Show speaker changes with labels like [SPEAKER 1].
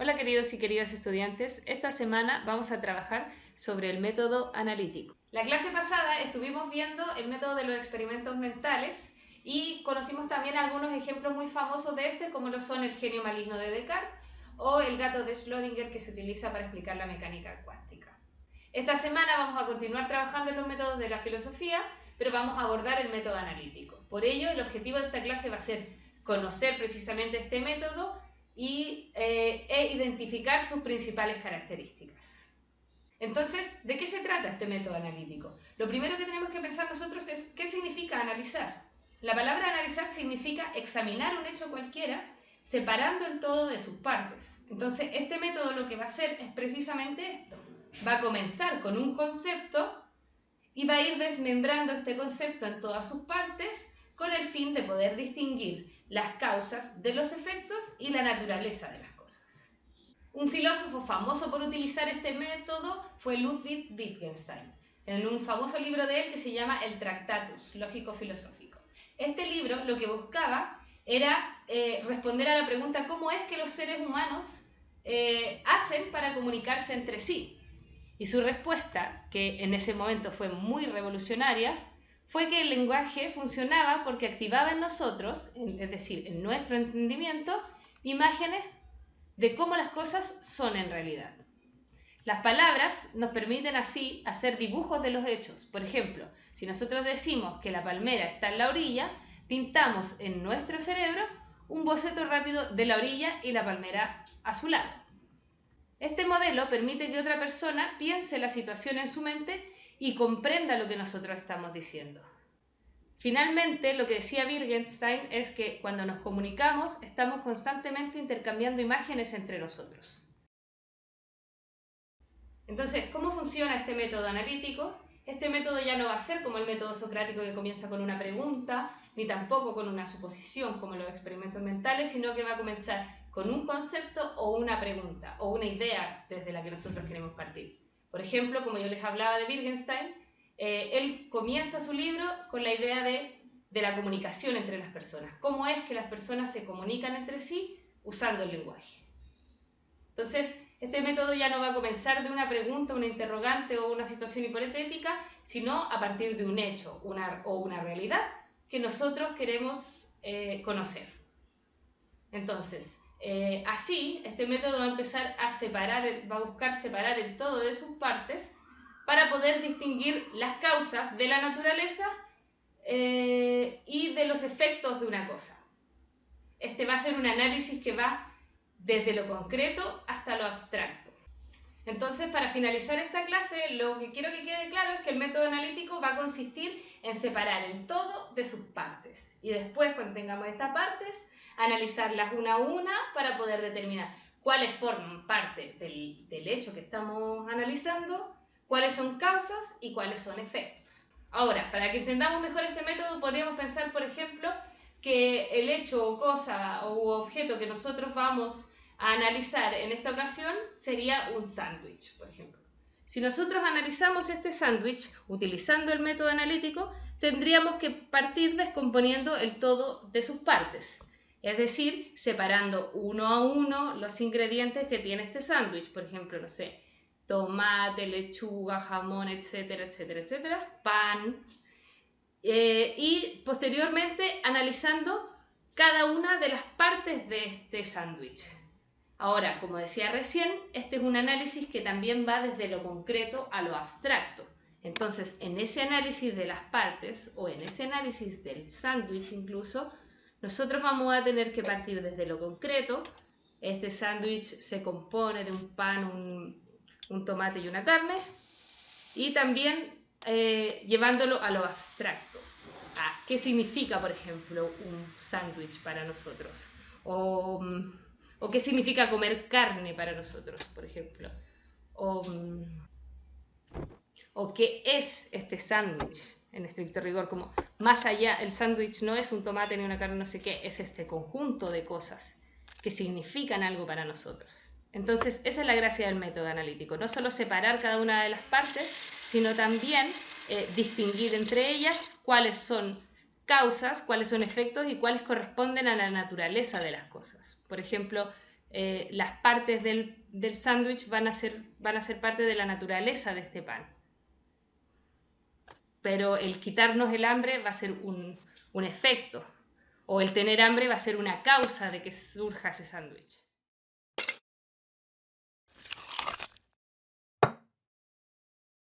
[SPEAKER 1] Hola queridos y queridas estudiantes, esta semana vamos a trabajar sobre el método analítico. La clase pasada estuvimos viendo el método de los experimentos mentales y conocimos también algunos ejemplos muy famosos de este, como lo son el genio maligno de Descartes o el gato de Schrödinger, que se utiliza para explicar la mecánica cuántica. Esta semana vamos a continuar trabajando en los métodos de la filosofía, pero vamos a abordar el método analítico. Por ello, el objetivo de esta clase va a ser conocer precisamente este método e identificar sus principales características. Entonces, ¿de qué se trata este método analítico? Lo primero que tenemos que pensar nosotros es ¿qué significa analizar? La palabra analizar significa examinar un hecho cualquiera separando el todo de sus partes. Entonces, este método lo que va a hacer es precisamente esto. Va a comenzar con un concepto y va a ir desmembrando este concepto en todas sus partes con el fin de poder distinguir las causas de los efectos y la naturaleza de las cosas. Un filósofo famoso por utilizar este método fue Ludwig Wittgenstein, en un famoso libro de él que se llama El Tractatus Lógico-Filosófico. Este libro lo que buscaba era responder a la pregunta ¿cómo es que los seres humanos hacen para comunicarse entre sí? Y su respuesta, que en ese momento fue muy revolucionaria, fue que el lenguaje funcionaba porque activaba en nosotros, es decir, en nuestro entendimiento, imágenes de cómo las cosas son en realidad. Las palabras nos permiten así hacer dibujos de los hechos. Por ejemplo, si nosotros decimos que la palmera está en la orilla, pintamos en nuestro cerebro un boceto rápido de la orilla y la palmera a su lado. Este modelo permite que otra persona piense la situación en su mente y comprenda lo que nosotros estamos diciendo. Finalmente, lo que decía Wittgenstein es que cuando nos comunicamos estamos constantemente intercambiando imágenes entre nosotros. Entonces, ¿cómo funciona este método analítico? Este método ya no va a ser como el método socrático que comienza con una pregunta, ni tampoco con una suposición como los experimentos mentales, sino que va a comenzar con un concepto o una pregunta o una idea desde la que nosotros queremos partir. Por ejemplo, como yo les hablaba de Wittgenstein, él comienza su libro con la idea de la comunicación entre las personas. ¿Cómo es que las personas se comunican entre sí usando el lenguaje? Entonces, este método ya no va a comenzar de una pregunta, una interrogante o una situación hipotética, sino a partir de un hecho o una realidad que nosotros queremos conocer. Entonces, así, este método va a empezar a va a buscar separar el todo de sus partes para poder distinguir las causas de la naturaleza y de los efectos de una cosa. Este va a ser un análisis que va desde lo concreto hasta lo abstracto. Entonces, para finalizar esta clase, lo que quiero que quede claro es que el método analítico va a consistir en separar el todo de sus partes. Y después, cuando tengamos estas partes, analizarlas una a una para poder determinar cuáles forman parte del hecho que estamos analizando, cuáles son causas y cuáles son efectos. Ahora, para que entendamos mejor este método, podríamos pensar, por ejemplo, que el hecho o cosa o objeto que nosotros vamos a analizar en esta ocasión sería un sándwich, por ejemplo. Si nosotros analizamos este sándwich utilizando el método analítico, tendríamos que partir descomponiendo el todo de sus partes, es decir, separando uno a uno los ingredientes que tiene este sándwich, por ejemplo, no sé, tomate, lechuga, jamón, etcétera, etcétera, etcétera, pan, y posteriormente analizando cada una de las partes de este sándwich. Ahora, como decía recién, este es un análisis que también va desde lo concreto a lo abstracto. Entonces, en ese análisis de las partes o en ese análisis del sándwich incluso, nosotros vamos a tener que partir desde lo concreto. Este sándwich se compone de un pan, un tomate y una carne, y también llevándolo a lo abstracto. ¿Qué significa, por ejemplo, un sándwich para nosotros? O qué significa comer carne para nosotros, por ejemplo. O qué es este sándwich, en estricto rigor, como más allá, el sándwich no es un tomate ni una carne, no sé qué, es este conjunto de cosas que significan algo para nosotros. Entonces, esa es la gracia del método analítico, no solo separar cada una de las partes, sino también distinguir entre ellas cuáles son causas, cuáles son efectos y cuáles corresponden a la naturaleza de las cosas. Por ejemplo, las partes del sándwich van a ser parte de la naturaleza de este pan. Pero el quitarnos el hambre va a ser un efecto, o el tener hambre va a ser una causa de que surja ese sándwich.